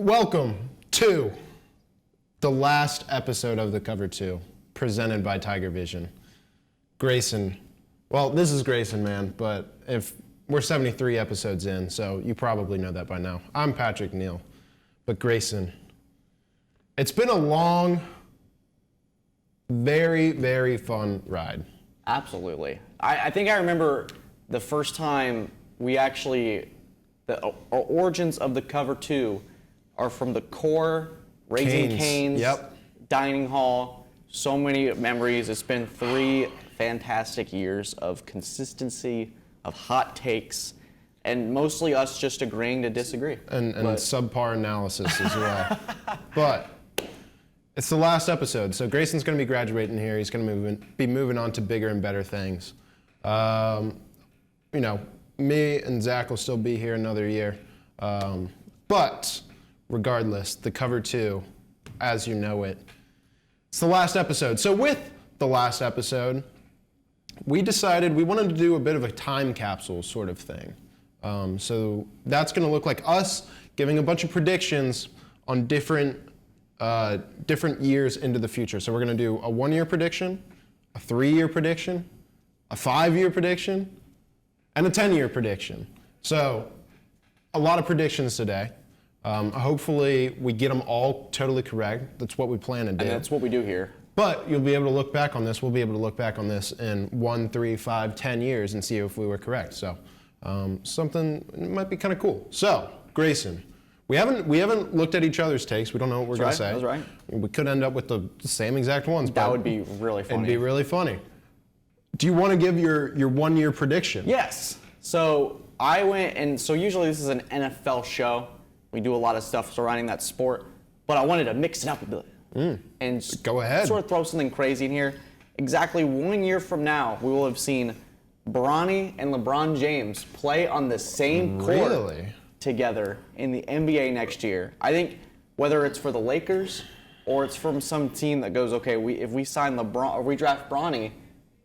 Welcome to the last episode of the Cover 2, presented by Tigervision. Grayson, well, this is Grayson, man, but if we're 73 episodes in, so you probably know that by now. I'm Patrick Neal, but Grayson, it's been a long, very, very fun ride. Absolutely. I think I remember the first time we actually, the origins of the Cover 2 are from the core, Raising Cane's, yep. Dining Hall. So many memories. It's been 3 fantastic years of consistency, of hot takes, and mostly us just agreeing to disagree. And subpar analysis as well. But it's the last episode, so Grayson's going to be graduating here. He's going to be moving on to bigger and better things. Me and Zach will still be here another year. But regardless, the Cover 2, as you know it, it's the last episode. So with the last episode, we decided we wanted to do a bit of a time capsule sort of thing. So that's going to look like us giving a bunch of predictions on different years into the future. So we're going to do a 1-year prediction, a 3-year prediction, a 5-year prediction, and a 10-year prediction. So a lot of predictions today. Hopefully we get them all totally correct. That's what we plan to do. And that's what we do here. But you'll be able to look back on this. We'll be able to look back on this in 1, 3, 5, 10 years and see if we were correct. So something might be kind of cool. So Grayson, we haven't looked at each other's takes. We don't know what we're going to say. That's right. We could end up with the same exact ones. That would be really funny. It'd be really funny. Do you want to give your 1-year prediction? Yes. So I went, and so usually this is an NFL show. We do a lot of stuff surrounding that sport, but I wanted to mix it up a bit. And go ahead. Sort of throw something crazy in here. Exactly 1 year from now, we will have seen Bronny and LeBron James play on the same court together in the NBA next year. I think whether it's for the Lakers or it's from some team that goes, okay, if we sign LeBron or we draft Bronny,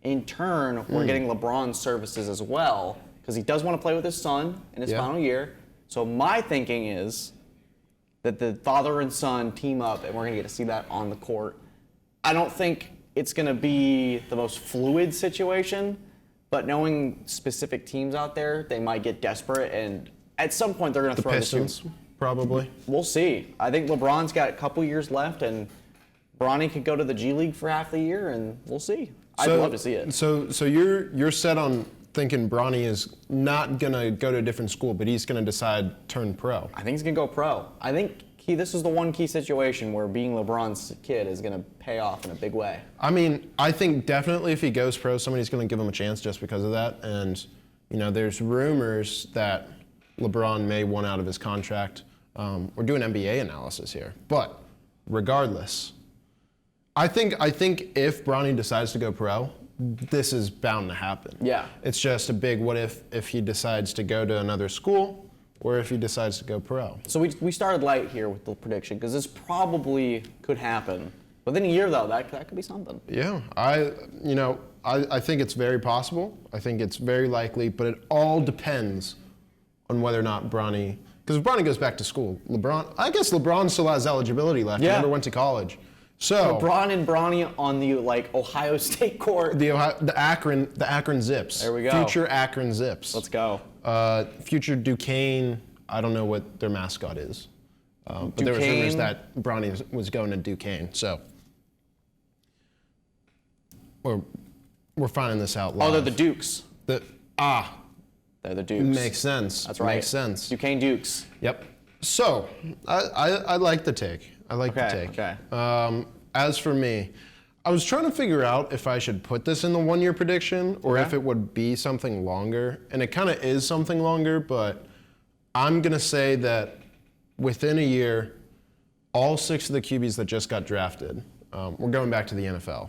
in turn we're getting LeBron's services as well because he does want to play with his son in his final year. So my thinking is that the father and son team up and we're going to get to see that on the court. I don't think it's going to be the most fluid situation, but knowing specific teams out there, they might get desperate and at some point they're going to throw Pistons, probably. We'll see. I think LeBron's got a couple years left and Bronny could go to the G League for half the year and we'll see. I'd love to see it. So you're set on thinking Bronny is not going to go to a different school, but he's going to decide to turn pro. I think he's going to go pro. I think this is the one key situation where being LeBron's kid is going to pay off in a big way. I mean, I think definitely if he goes pro, somebody's going to give him a chance just because of that. And, there's rumors that LeBron may want out of his contract. We're doing NBA analysis here. But regardless, I think if Bronny decides to go pro, this is bound to happen. Yeah. It's just a big what if he decides to go to another school or if he decides to go pro. So we started light here with the prediction because this probably could happen. Within a year, though, that could be something. Yeah. I think it's very possible. I think it's very likely, but it all depends on whether or not Bronny, because if Bronny goes back to school, I guess LeBron still has eligibility left. Yeah. He never went to college. So LeBron and Bronny on the Ohio State court. The Akron Zips. There we go. Future Akron Zips. Let's go. Future Duquesne. I don't know what their mascot is, but there was rumors that Bronny was going to Duquesne. So we're finding this out live. Oh, they're the Dukes. They're the Dukes. Makes sense. That's right. Makes sense. Duquesne Dukes. Yep. So I like the take. The take. Okay. As for me, I was trying to figure out if I should put this in the 1-year prediction or if it would be something longer. And it kind of is something longer, but I'm going to say that within a year, all 6 of the QBs that just got drafted, we're going back to the NFL,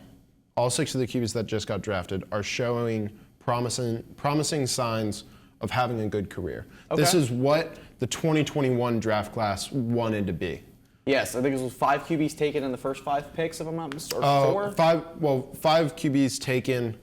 all 6 of the QBs that just got drafted are showing promising signs of having a good career. Okay. This is what the 2021 draft class wanted to be. Yes, I think it was 5 QBs taken in the first 5 picks, if I'm not mistaken, or 4? 5 QBs taken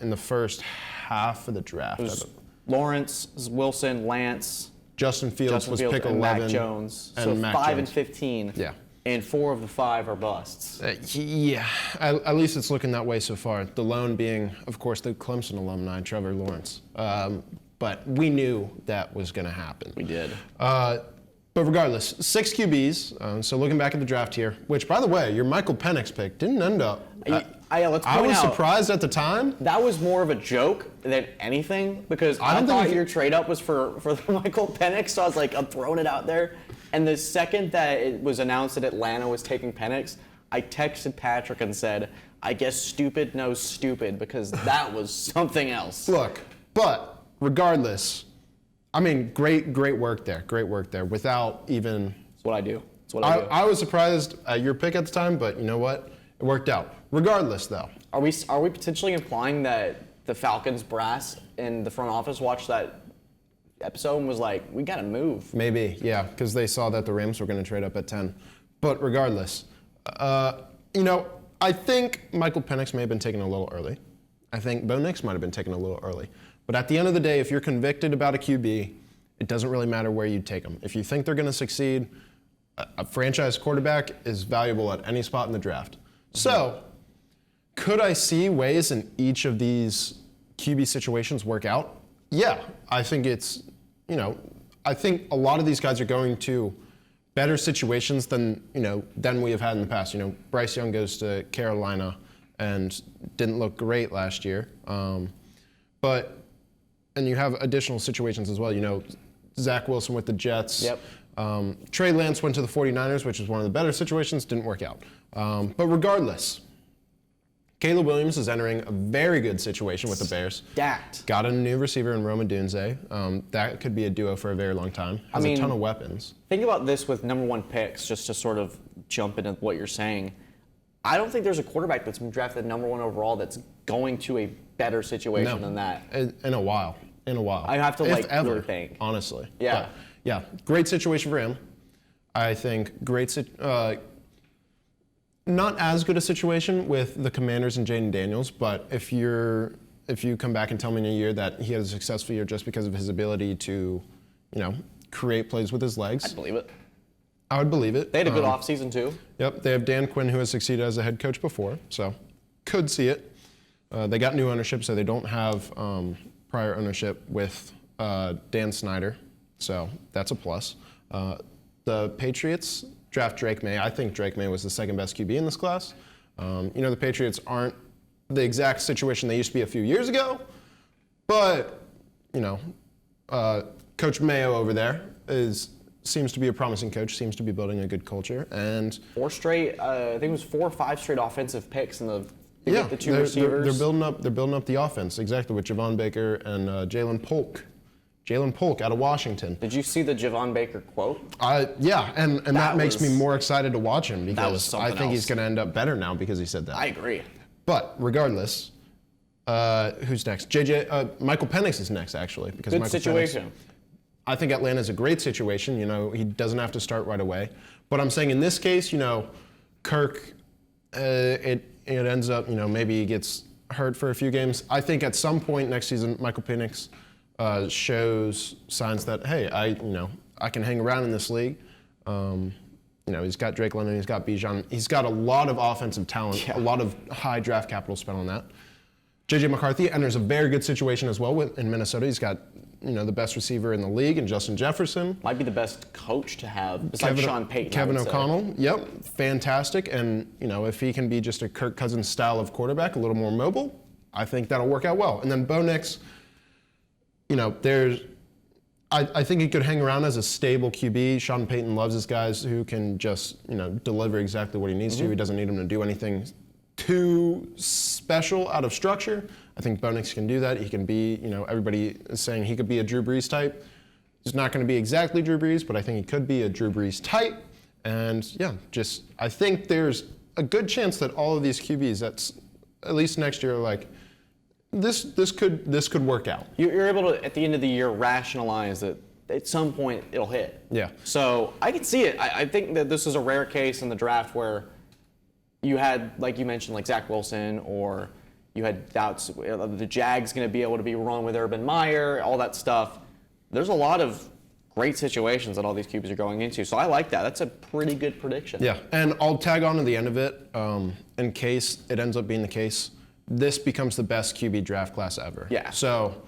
in the first half of the draft. It was Lawrence, Wilson, Lance, Justin Fields was pick 11. Mac Jones. And So Mac 5 Jones. and 15. Yeah. And 4 of the 5 are busts. Yeah, at least it's looking that way so far. The lone being, of course, the Clemson alumni, Trevor Lawrence. But we knew that was going to happen. We did. But regardless, 6 QBs. So looking back at the draft here, which, by the way, your Michael Penix pick didn't end up. Let's I point was out, surprised at the time. that was more of a joke than anything because I I don't thought think your trade up was for the Michael Penix, so I was like, I'm throwing it out there. And the second that it was announced that Atlanta was taking Penix, I texted Patrick and said, I guess stupid knows stupid because that was something else. Look, but regardless, I mean, great work there. Great work there. Without even. That's what I do. That's what I do. I was surprised at your pick at the time, but you know what? It worked out. Regardless, though. Are we potentially implying that the Falcons brass in the front office watched that episode and was like, we gotta move? Maybe, yeah, because they saw that the Rams were going to trade up at 10. But regardless, I think Michael Penix may have been taken a little early. I think Bo Nix might have been taken a little early. But at the end of the day, if you're convicted about a QB, it doesn't really matter where you take them. If you think they're going to succeed, a franchise quarterback is valuable at any spot in the draft. So, could I see ways in each of these QB situations work out? Yeah, I think I think a lot of these guys are going to better situations than we have had in the past. Bryce Young goes to Carolina and didn't look great last year. And you have additional situations as well. Zach Wilson with the Jets. Yep. Trey Lance went to the 49ers, which was one of the better situations, didn't work out. But regardless, Caleb Williams is entering a very good situation with the Bears. Stacked. Got a new receiver in Roma Dunze. That could be a duo for a very long time. Has a ton of weapons. Think about this with number 1 picks, just to sort of jump into what you're saying. I don't think there's a quarterback that's been drafted number 1 overall that's going to a better situation than that. In a while. I have to if ever, really think. honestly. Yeah. But, yeah, great situation for him. I think not as good a situation with the Commanders and Jaden Daniels, but if you come back and tell me in a year that he had a successful year just because of his ability to, create plays with his legs, I'd believe it. I would believe it. They had a good offseason too. Yep, they have Dan Quinn, who has succeeded as a head coach before, so could see it. They got new ownership, so they don't have prior ownership with Dan Snyder, so that's a plus. The Patriots draft Drake May. I think Drake May was the second best QB in this class. The Patriots aren't the exact situation they used to be a few years ago, but, Coach Mayo over there seems to be a promising coach, seems to be building a good culture, and 4 straight, I think it was 4 or 5 straight offensive picks in the the 2 receivers. They're building up the offense exactly with Javon Baker and Jalen Polk. Jalen Polk out of Washington. Did you see the Javon Baker quote? Yeah, and that makes me more excited to watch him because I think he's going to end up better now because he said that. I agree. But regardless, who's next? Michael Penix is next actually because Good Michael situation. Penix, I think Atlanta's a great situation. He doesn't have to start right away. But I'm saying in this case, Kirk, it ends up, maybe he gets hurt for a few games. I think at some point next season, Michael Penix shows signs that, hey, I can hang around in this league. He's got Drake London, he's got Bijan, he's got a lot of offensive talent, a lot of high draft capital spent on that. J.J. McCarthy enters a very good situation as well in Minnesota. He's got the best receiver in the league in Justin Jefferson. Might be the best coach to have besides Sean Payton. Kevin O'Connell, yep, fantastic. And if he can be just a Kirk Cousins style of quarterback, a little more mobile, I think that'll work out well. And then Bo Nix, I think he could hang around as a stable QB. Sean Payton loves his guys who can just deliver exactly what he needs to. He doesn't need him to do anything too special out of structure. I think Bo Nix can do that. He can be, everybody is saying he could be a Drew Brees type. He's not going to be exactly Drew Brees, but I think he could be a Drew Brees type. And I think there's a good chance that all of these QBs, that's at least next year, like this could work out. You're able to at the end of the year rationalize that at some point it'll hit. Yeah. So I can see it. I think that this is a rare case in the draft where you had, like you mentioned, like Zach Wilson, or you had doubts the Jags going to be able to be run with Urban Meyer, all that stuff. There's a lot of great situations that all these QBs are going into. So I like that. That's a pretty good prediction. Yeah, and I'll tag on to the end of it in case it ends up being the case. This becomes the best QB draft class ever. Yeah. So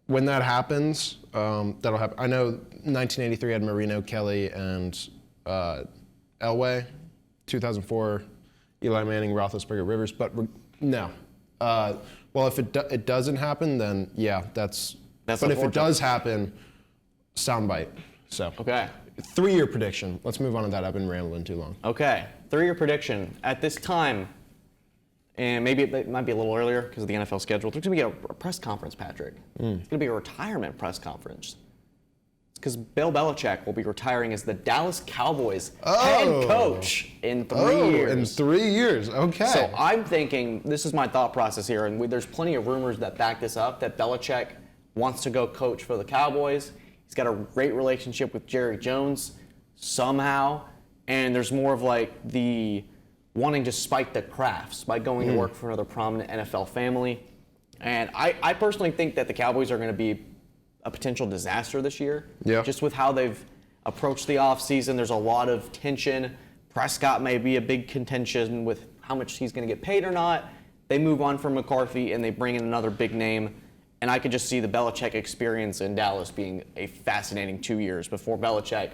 when that happens, that'll happen. I know 1983 had Marino, Kelly, and Elway. 2004, Eli Manning, Roethlisberger, Rivers. But no. Well, if it doesn't happen, then yeah, that's but if it does happen, soundbite. So okay. 3-year prediction. Let's move on to that. I've been rambling too long. Okay. 3-year prediction. At this time, and maybe it might be a little earlier because of the NFL schedule, there's going to be a press conference, Patrick. It's going to be a retirement press conference. It's because Bill Belichick will be retiring as the Dallas Cowboys head coach in 3 years. In 3 years. Okay. So I'm thinking, this is my thought process here, and there's plenty of rumors that back this up, that Belichick wants to go coach for the Cowboys. He's got a great relationship with Jerry Jones somehow, and there's more of like the wanting to spike the crafts by going to work for another prominent NFL family. And I personally think that the Cowboys are going to be a potential disaster this year. Yeah. Just with how they've approached the offseason, there's a lot of tension. Prescott may be a big contention with how much he's going to get paid or not. They move on from McCarthy and they bring in another big name. And I could just see the Belichick experience in Dallas being a fascinating 2 years before Belichick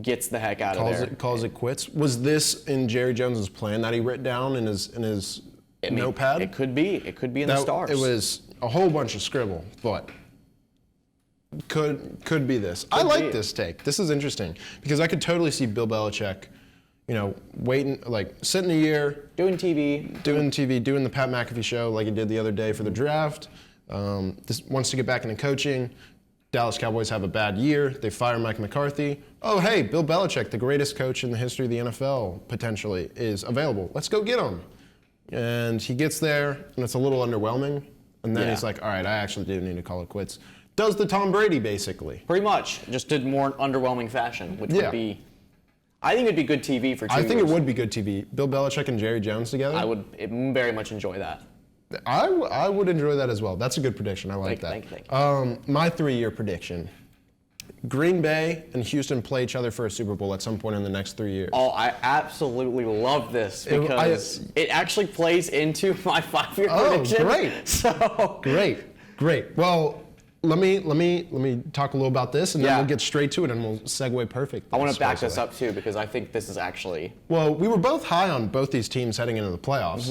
gets the heck out of there. Calls it quits. Was this in Jerry Jones's plan that he wrote down in his notepad? It could be. It could be in the stars. It was a whole bunch of scribble, but could be this. I like this take. This is interesting because I could totally see Bill Belichick, waiting, like sitting a year, doing TV, doing the Pat McAfee show like he did the other day for the draft. This wants to get back into coaching. Dallas Cowboys have a bad year. They fire Mike McCarthy. Oh, hey, Bill Belichick, the greatest coach in the history of the NFL, potentially, is available. Let's go get him. And he gets there, and it's a little underwhelming. And then he's like, all right, I actually do need to call it quits. Does the Tom Brady, basically. Pretty much. Just did more underwhelming fashion, which would be, I think it'd be good TV for 2 years. I think it would be good TV. Bill Belichick and Jerry Jones together. I would very much enjoy that. I would enjoy that as well. That's a good prediction. I like that. Thank you. My 3-year prediction. Green Bay and Houston play each other for a Super Bowl at some point in the next 3 years. Oh, I absolutely love this because it actually plays into my 5-year prediction. Oh, great. So Great. Well, let me talk a little about this, and then we'll get straight to it, and we'll segue perfect. I want to back this up too because I think this is actually. Well, we were both high on both these teams heading into the playoffs.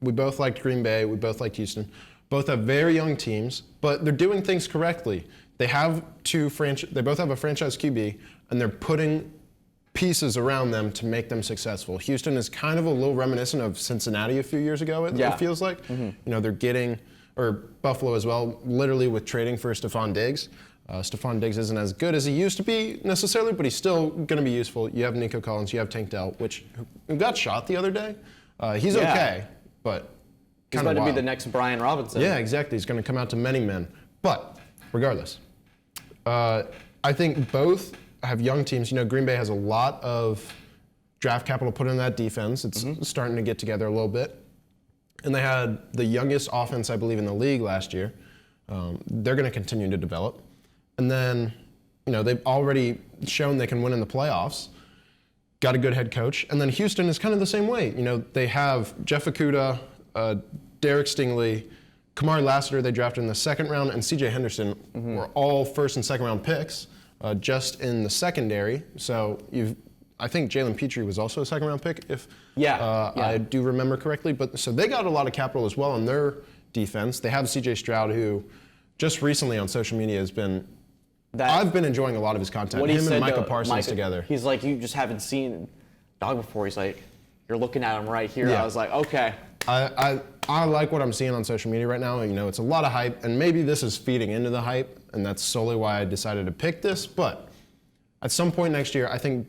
We both liked Green Bay. We both liked Houston. Both have very young teams, but they're doing things correctly. They have They both have a franchise QB, and they're putting pieces around them to make them successful. Houston is kind of a little reminiscent of Cincinnati a few years ago. It feels like. They're getting, or Buffalo as well, literally with trading for Stephon Diggs. Stephon Diggs isn't as good as he used to be necessarily, but he's still going to be useful. You have Nico Collins, you have Tank Dell, who got shot the other day. He's okay. But he's going to be the next Brian Robinson. Yeah, exactly. He's going to come out to many men. But regardless, I think both have young teams. Green Bay has a lot of draft capital put in that defense. It's starting to get together a little bit. And they had the youngest offense, I believe, in the league last year. They're going to continue to develop. And then, they've already shown they can win in the playoffs. Got a good head coach. And then Houston is kind of the same way. They have Jeff Okudah, Derek Stingley, Kamari Lassiter they drafted in the second round, and C.J. Henderson were all first and second round picks just in the secondary. So I think Jalen Petrie was also a second round pick, if I do remember correctly. But so they got a lot of capital as well on their defense. They have C.J. Stroud, who just recently on social media has been I've been enjoying a lot of his content. Him and Micah Parsons together. He's like, you just haven't seen Dog before. He's like, you're looking at him right here. Yeah. I was like, okay. I like what I'm seeing on social media right now. It's a lot of hype, and maybe this is feeding into the hype, and that's solely why I decided to pick this. But at some point next year, I think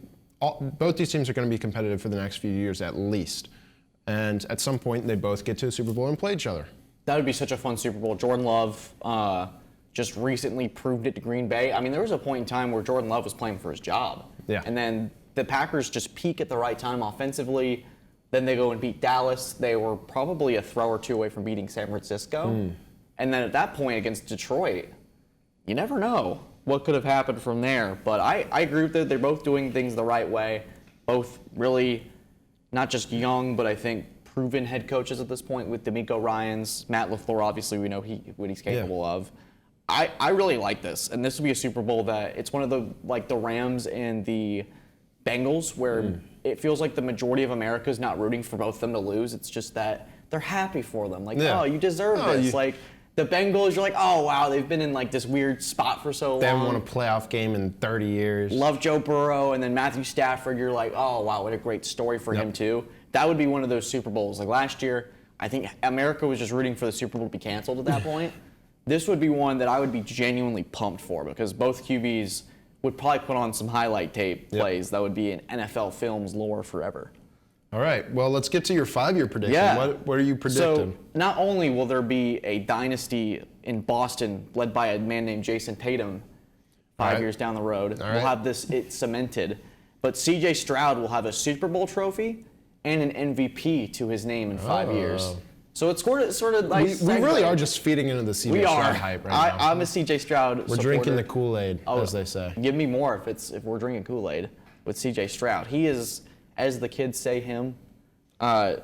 both these teams are going to be competitive for the next few years at least. And at some point, they both get to a Super Bowl and play each other. That would be such a fun Super Bowl. Jordan Love just recently proved it to Green Bay. I mean, there was a point in time where Jordan Love was playing for his job. Yeah. And then the Packers just peak at the right time offensively. Then they go and beat Dallas. They were probably a throw or two away from beating San Francisco. And then at that point against Detroit, you never know. what could have happened from there. But I agree with that. They're both doing things the right way. Both really not just young, but I think proven head coaches at this point with D'Amico Ryans. Matt LaFleur, obviously, we know what he's capable of. I really like this, and this will be a Super Bowl that it's one of the Rams and the Bengals where it feels like the majority of America is not rooting for both of them to lose. It's just that they're happy for them. Like, oh, you deserve this. Like, the Bengals, you're like, oh, wow, they've been in, like, this weird spot for so long. They haven't won a playoff game in 30 years. Love Joe Burrow, and then Matthew Stafford, you're like, oh, wow, what a great story for him, too. That would be one of those Super Bowls. Like, last year, I think America was just rooting for the Super Bowl to be canceled at that point. This would be one that I would be genuinely pumped for because both QBs would probably put on some highlight tape plays that would be in NFL films lore forever. All right. Well, let's get to your 5-year prediction. Yeah. What are you predicting? So not only will there be a dynasty in Boston led by a man named Jason Tatum 5 years down the road, we'll have it cemented, but C.J. Stroud will have a Super Bowl trophy and an MVP to his name in 5 years. So it's sort of like we really are just feeding into the C.J. Stroud hype right now. I'm a C.J. Stroud We're drinking the Kool-Aid, as they say. Give me more if we're drinking Kool-Aid with C.J. Stroud. He is, as the kids say him,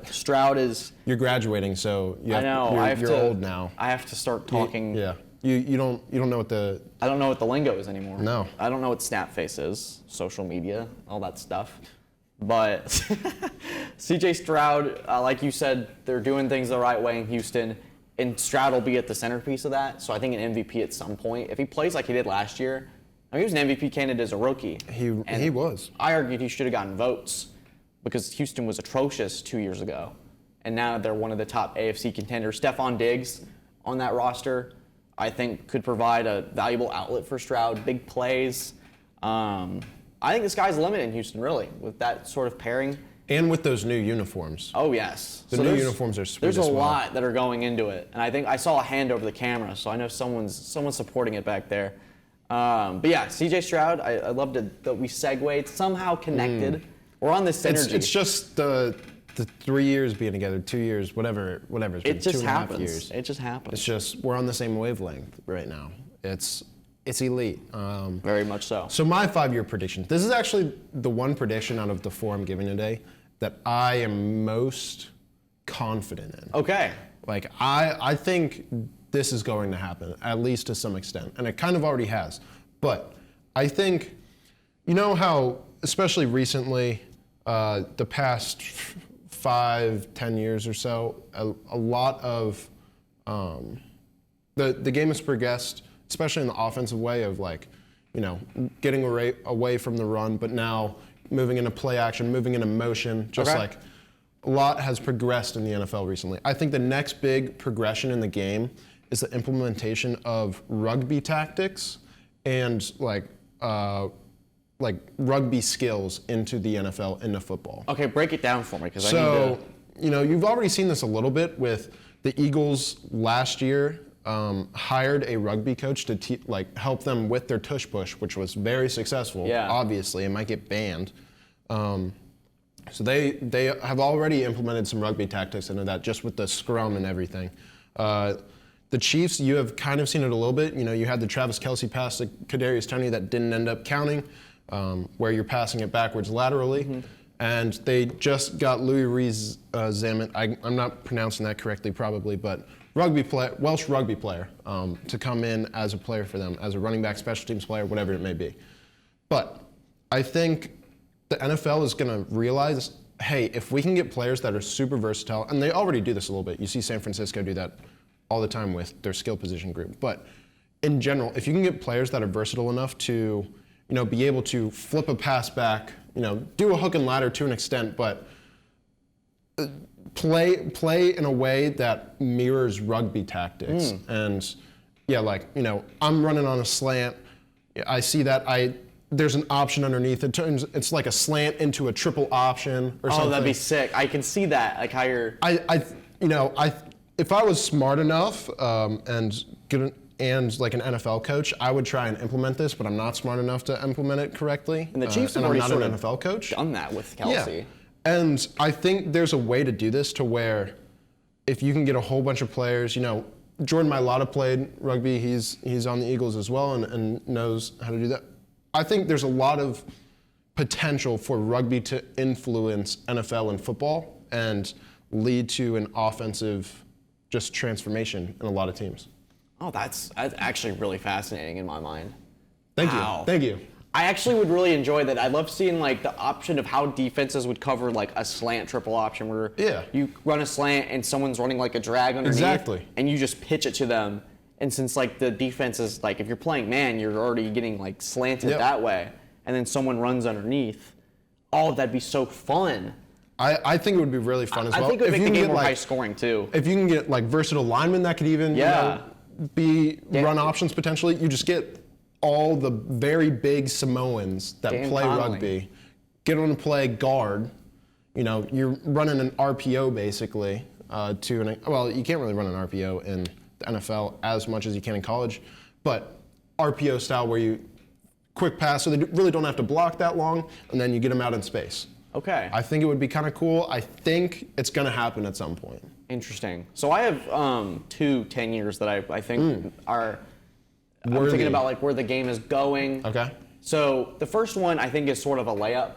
Stroud is... You're graduating, so I know. You're old now. I have to start talking... You don't know what the... I don't know what the lingo is anymore. No. I don't know what Snapface is, social media, all that stuff. But C.J. Stroud, like you said, they're doing things the right way in Houston, and Stroud will be at the centerpiece of that. So I think an MVP at some point. If he plays like he did last year, I mean, he was an MVP candidate as a rookie. He was. I argued he should have gotten votes because Houston was atrocious 2 years ago, and now they're one of the top AFC contenders. Stephon Diggs on that roster, I think, could provide a valuable outlet for Stroud, big plays. I think the sky's the limit in Houston, really, with that sort of pairing. And with those new uniforms. Oh, yes. The new uniforms are sweet as well. There's a lot that are going into it. And I think I saw a hand over the camera, so I know someone's supporting it back there. But yeah, C.J. Stroud, I love that we segued, somehow connected. We're on this synergy. It's just the 3 years being together, 2 years, whatever it's been, it just 2.5 happens. years. It just happens. It's just, we're on the same wavelength right now. It's elite. Very much so. So my 5-year prediction. This is actually the one prediction out of the 4 I'm giving today that I am most confident in. Okay. Like, I think this is going to happen, at least to some extent. And it kind of already has. But I think, you know how, especially recently, the past 5-10 years or so, a lot of the game has progressed, especially in the offensive way of, like, you know, getting away from the run, but now moving into play action, moving into motion, just like a lot has progressed in the NFL recently. I think the next big progression in the game is the implementation of rugby tactics and like rugby skills into the NFL, into football. Okay, break it down for me, because I need to... you know, you've already seen this a little bit with the Eagles last year. Hired a rugby coach to help them with their tush push, which was very successful. Yeah. Obviously, it might get banned. So they have already implemented some rugby tactics into that, just with the scrum and everything. The Chiefs, you have kind of seen it a little bit. You know, you had the Travis Kelce pass to Kadarius Toney that didn't end up counting, where you're passing it backwards laterally. Mm-hmm. And they just got Louis Rees-Zammit. I'm not pronouncing that correctly, probably, but Welsh rugby player to come in as a player for them, as a running back, special teams player, whatever it may be. But I think the NFL is going to realize, hey, if we can get players that are super versatile, and they already do this a little bit. You see San Francisco do that all the time with their skill position group. But in general, if you can get players that are versatile enough to, you know, be able to flip a pass back, you know, do a hook and ladder to an extent, but play in a way that mirrors rugby tactics. And yeah, like, you know, I'm running on a slant. I see that there's an option underneath. It's like a slant into a triple option or something. Oh, that'd be sick. I can see that. Like how you're... If I was smart enough and like an NFL coach, I would try and implement this, but I'm not smart enough to implement it correctly. And the Chiefs have already sort of an NFL coach. Done that with Kelce. Yeah. And I think there's a way to do this to where if you can get a whole bunch of players, you know, Jordan Mailata played rugby. He's on the Eagles as well and knows how to do that. I think there's a lot of potential for rugby to influence NFL and football and lead to an offensive just transformation in a lot of teams. Oh, that's actually really fascinating in my mind. Thank you. I actually would really enjoy that. I love seeing like the option of how defenses would cover like a slant triple option where you run a slant and someone's running like a drag underneath. Exactly. And you just pitch it to them. And since like the defense is like, if you're playing man, you're already getting like slanted that way. And then someone runs underneath. Oh, that'd be so fun. I think it would be really fun as well. I think it would make the game more high scoring too. If you can get like versatile linemen that could even be run options potentially, you just get all the very big Samoans that play rugby, get on to play guard. You know, you're running an RPO basically well, you can't really run an RPO in the NFL as much as you can in college, but RPO style where you quick pass so they really don't have to block that long, and then you get them out in space. Okay. I think it would be kind of cool. I think it's going to happen at some point. Interesting. So I have 2 10 years that I think are I'm thinking about like where the game is going. Okay. So the first one I think is sort of a layup.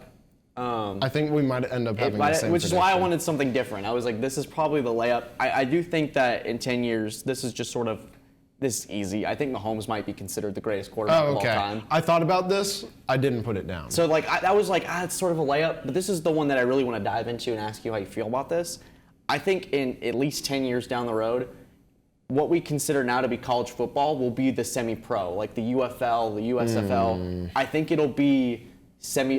I think we might end up having the same which is prediction. why I wanted something different. I was like, this is probably the layup. I do think that in 10 years, this is just sort of this is easy. I think Mahomes might be considered the greatest quarterback of all time. I thought about this. I didn't put it down. So like that was like it's sort of a layup. But this is the one that I really want to dive into and ask you how you feel about this. I think in at least 10 years down the road, what we consider now to be college football will be the semi-pro, like the UFL, the USFL. I think it'll be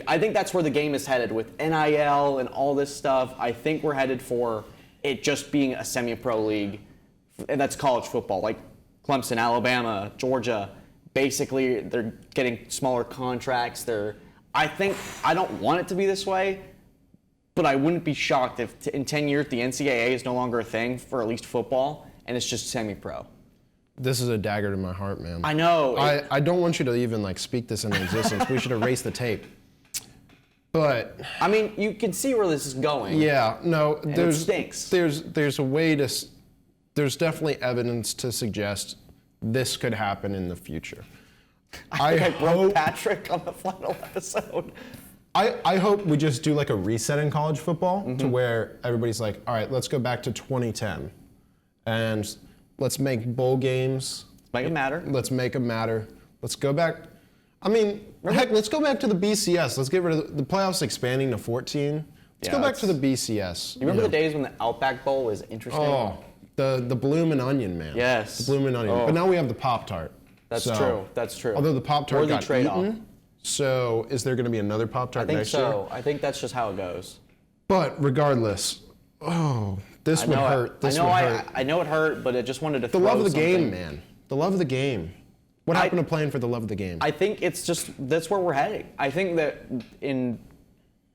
I think that's where the game is headed with NIL and all this stuff. I think we're headed for it just being a semi-pro league, and that's college football. Like Clemson, Alabama, Georgia, basically they're getting smaller contracts. I don't want it to be this way, but I wouldn't be shocked if in 10 years the NCAA is no longer a thing for at least football, and it's just semi-pro. This is a dagger to my heart, man. I know. I don't want you to even like speak this into existence. We should erase the tape. But I mean, you can see where this is going. Yeah, no, it stinks. There's a way to. There's definitely evidence to suggest this could happen in the future. I broke Patrick on the final episode. I hope we just do like a reset in college football to where everybody's like, all right, let's go back to 2010, and let's make bowl games. Make it matter. Let's make them matter. Let's go back. I mean, heck, let's go back to the BCS. Let's get rid of the playoffs expanding to 14. Let's go back to the BCS. You remember the days when the Outback Bowl was interesting? Oh, the Bloomin' Onion, man. Yes. The Bloomin' Onion. Oh. But now we have the Pop-Tart. That's true. That's true. Although the Pop-Tart got trade-off. eaten, so is there going to be another Pop-Tart next year? I think so. I think that's just how it goes. But regardless, this would hurt. This would hurt. I know it hurt, but I just wanted to The love of the game, man. The love of the game. What happened to playing for the love of the game? I think it's just, that's where we're heading. I think that in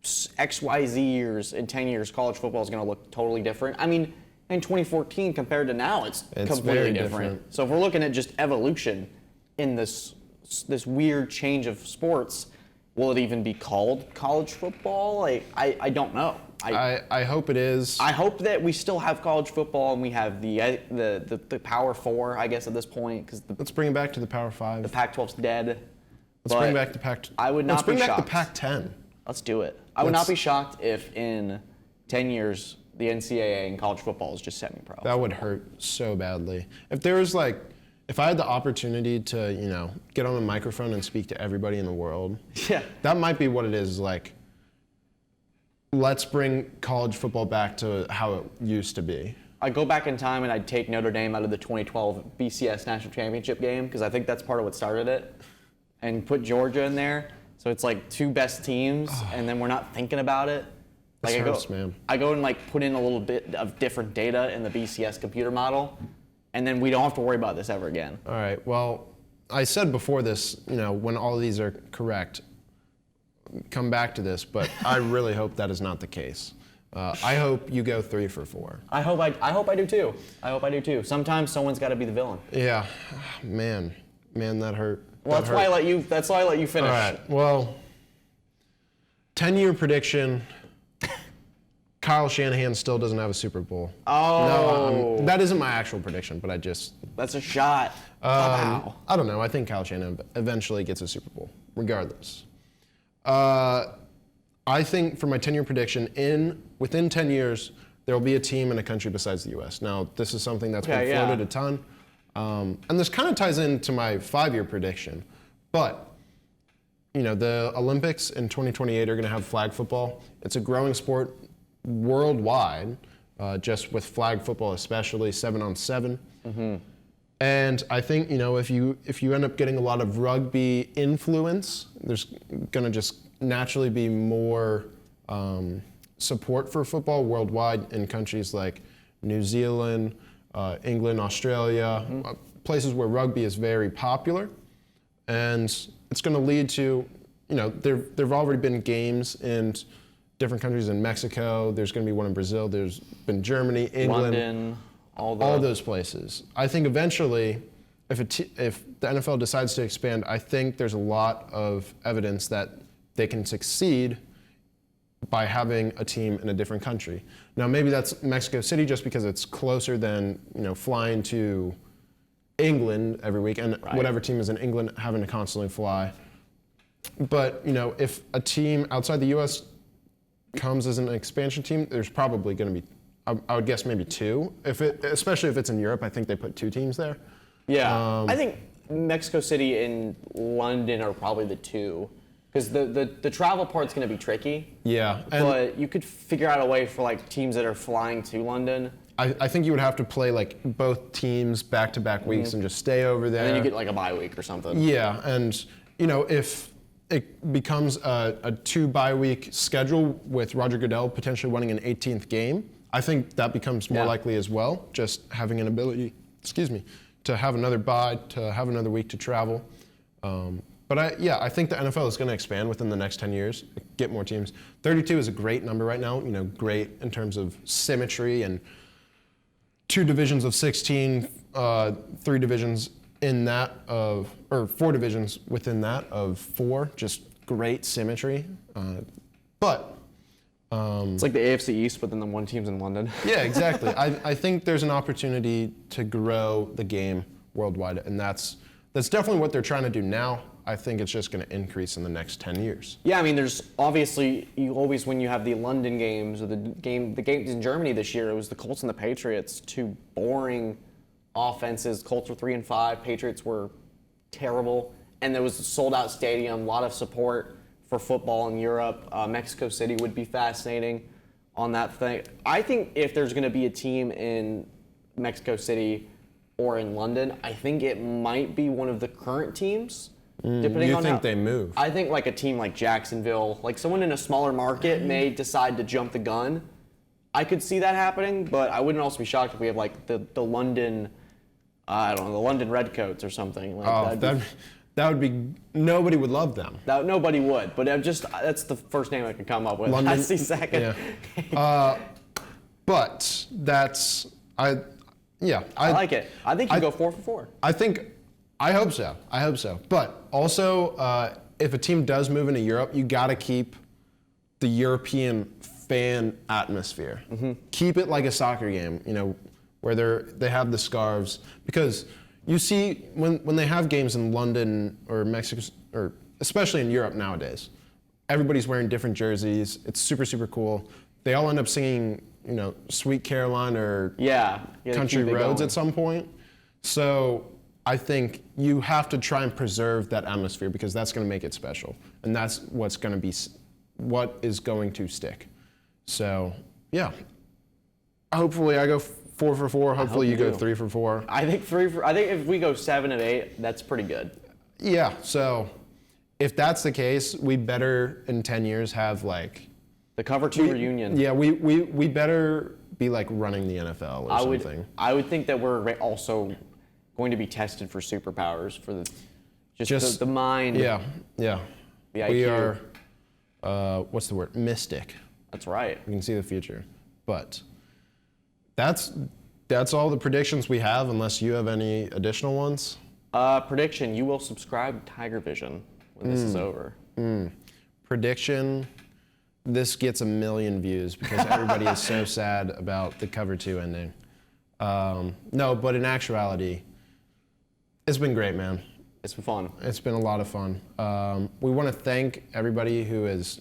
XYZ years, in 10 years, college football is going to look totally different. I mean, in 2014 compared to now, it's completely different. So if we're looking at just evolution in this weird change of sports, will it even be called college football? Like, I don't know. I hope it is. I hope that we still have college football and we have the Power Four, I guess, at this point. Let's bring it back to the Power Five. The Pac-12's dead. Let's bring back the Pac. I would not be shocked. Let's bring back the Pac-10. Let's do it. I would not be shocked if in 10 years the NCAA and college football is just semi-pro. That would hurt so badly. If I had the opportunity to, get on a microphone and speak to everybody in the world, that might be what it is. Like, let's bring college football back to how it used to be. I'd go back in time and I'd take Notre Dame out of the 2012 BCS National Championship game because I think that's part of what started it, and put Georgia in there. So it's like 2 best teams, and then we're not thinking about it. Like I go and put in a little bit of different data in the BCS computer model, and then we don't have to worry about this ever again. All right. Well, I said before this, when all of these are correct, come back to this, but I really hope that is not the case. I hope you go 3 for 4. I hope I do too. I hope I do too. Sometimes someone's got to be the villain. Yeah, man, that hurt. Well, that's why I let you finish. All right. Well, 10-year prediction. Kyle Shanahan still doesn't have a Super Bowl. Oh. No, that isn't my actual prediction, but I just... That's a shot. Wow. I don't know. I think Kyle Shanahan eventually gets a Super Bowl, regardless. I think for my 10-year prediction, within 10 years, there will be a team in a country besides the U.S. Now, this is something that's been floated a ton. And this kind of ties into my 5-year prediction. But, the Olympics in 2028 are going to have flag football. It's a growing sport worldwide, just with flag football especially, 7-on-7. Mm-hmm. And I think, if you end up getting a lot of rugby influence, there's going to just naturally be more support for football worldwide in countries like New Zealand, England, Australia, places where rugby is very popular. And it's going to lead to, there've already been games in different countries in Mexico. There's going to be one in Brazil. There's been Germany, England. London, all those places. I think eventually, if the NFL decides to expand, I think there's a lot of evidence that they can succeed by having a team in a different country. Now, maybe that's Mexico City just because it's closer than, flying to England every week, and whatever team is in England having to constantly fly. But, if a team outside the U.S. comes as an expansion team, there's probably going to be, I would guess maybe 2. Especially if it's in Europe, I think they put 2 teams there. Yeah, I think Mexico City and London are probably the 2. Because the travel part's going to be tricky. Yeah. But you could figure out a way for teams that are flying to London. I think you would have to play both teams back-to-back weeks and just stay over there. And then you get a bye week or something. Yeah, and if it becomes a 2 bye-week schedule with Roger Goodell potentially winning an 18th game, I think that becomes more likely as well, just having an ability, to have another bye, to have another week to travel. But I think the NFL is going to expand within the next 10 years, get more teams. 32 is a great number right now, great in terms of symmetry and 2 divisions of 16, 3 divisions in that of, or 4 divisions within that of 4, just great symmetry. But it's like the AFC East, but then the one team's in London. Yeah, exactly. I think there's an opportunity to grow the game worldwide, and that's definitely what they're trying to do now. I think it's just going to increase in the next 10 years. Yeah, I mean, there's obviously, when you have the London games or the games in Germany this year, it was the Colts and the Patriots, 2 boring offenses. Colts were 3-5, Patriots were terrible, and there was a sold-out stadium, a lot of support for football in Europe. Mexico City would be fascinating on that thing. I think if there's going to be a team in Mexico City or in London, I think it might be one of the current teams. Depending you on think they move? I think a team like Jacksonville, someone in a smaller market may decide to jump the gun. I could see that happening, but I wouldn't also be shocked if we have the London, I don't know, the London Redcoats or something. That would be, nobody would love them. Nobody would, but that's the first name I could come up with. London, That's the second. Yeah. But that's, I like it. I think you go 4 for 4. I hope so. But also, if a team does move into Europe, you got to keep the European fan atmosphere. Mm-hmm. Keep it like a soccer game, where they have the scarves. Because you see, when they have games in London or Mexico, or especially in Europe nowadays, everybody's wearing different jerseys. It's super, super cool. They all end up singing, Sweet Caroline or Country Roads at some point. So I think you have to try and preserve that atmosphere because that's going to make it special. And that's what is going to stick. So, yeah. Hopefully I go 4 for 4. Hopefully you go 3 for 4. I think if we go 7 of 8, that's pretty good. Yeah, so if that's the case, we better in 10 years have the cover 2 reunion. Yeah, we better be running the NFL or something. I would think that we're also going to be tested for superpowers for the mind. Yeah. The IQ. We are, what's the word? Mystic. That's right. We can see the future. But that's all the predictions we have, unless you have any additional ones. Prediction: you will subscribe to Tigervision when this is over. Prediction: this gets 1 million views because everybody is so sad about the cover 2 ending. No, but in actuality, it's been great, man. It's been fun. It's been a lot of fun. We want to thank everybody who has,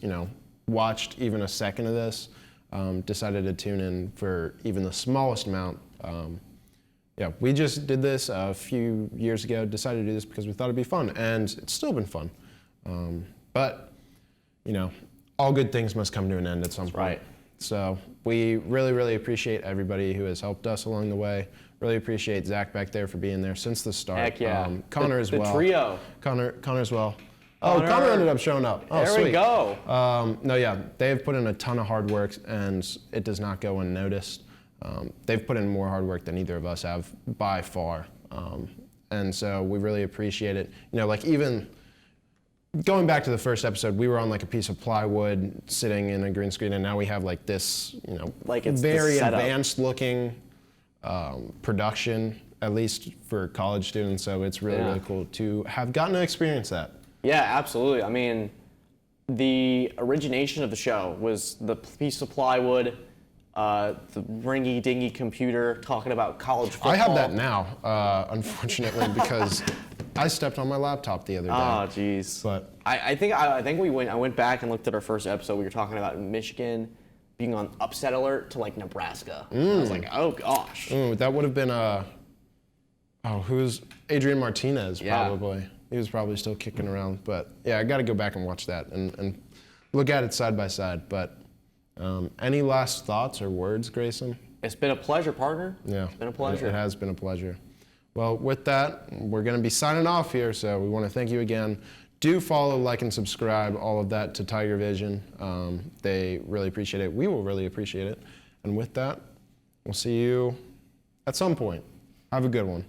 watched even a second of this, decided to tune in for even the smallest amount. Yeah, we just did this a few years ago, decided to do this because we thought it'd be fun, and it's still been fun. But, all good things must come to an end at some point. Right. So we really, really appreciate everybody who has helped us along the way. Really appreciate Zach back there for being there since the start. Heck yeah. Connor as well. The trio. Connor as well. Oh, Connor ended up showing up. Oh, there sweet. we go. No, yeah, they've put in a ton of hard work, and it does not go unnoticed. They've put in more hard work than either of us have by far. And so we really appreciate it. Even going back to the first episode, we were on like a piece of plywood sitting in a green screen, and now we have like this, like it's very the advanced looking production, at least for college students. So it's really, really cool to have gotten to experience that. Yeah, absolutely. I mean, the origination of the show was the piece of plywood, the ringy-dingy computer talking about college football. I have that now, unfortunately, because I stepped on my laptop the other day. Oh, jeez. But I think I went back and looked at our first episode. We were talking about Michigan being on upset alert to like Nebraska. I was like, oh gosh. That would have been who's Adrian Martinez probably. Yeah. He was probably still kicking around. But yeah, I got to go back and watch that and look at it side by side. But any last thoughts or words, Grayson? It's been a pleasure, partner. Yeah. It's been a pleasure. It has been a pleasure. Well, with that, we're going to be signing off here, so we want to thank you again. Do follow, like, and subscribe, all of that to Tigervision. They really appreciate it. We will really appreciate it. And with that, we'll see you at some point. Have a good one.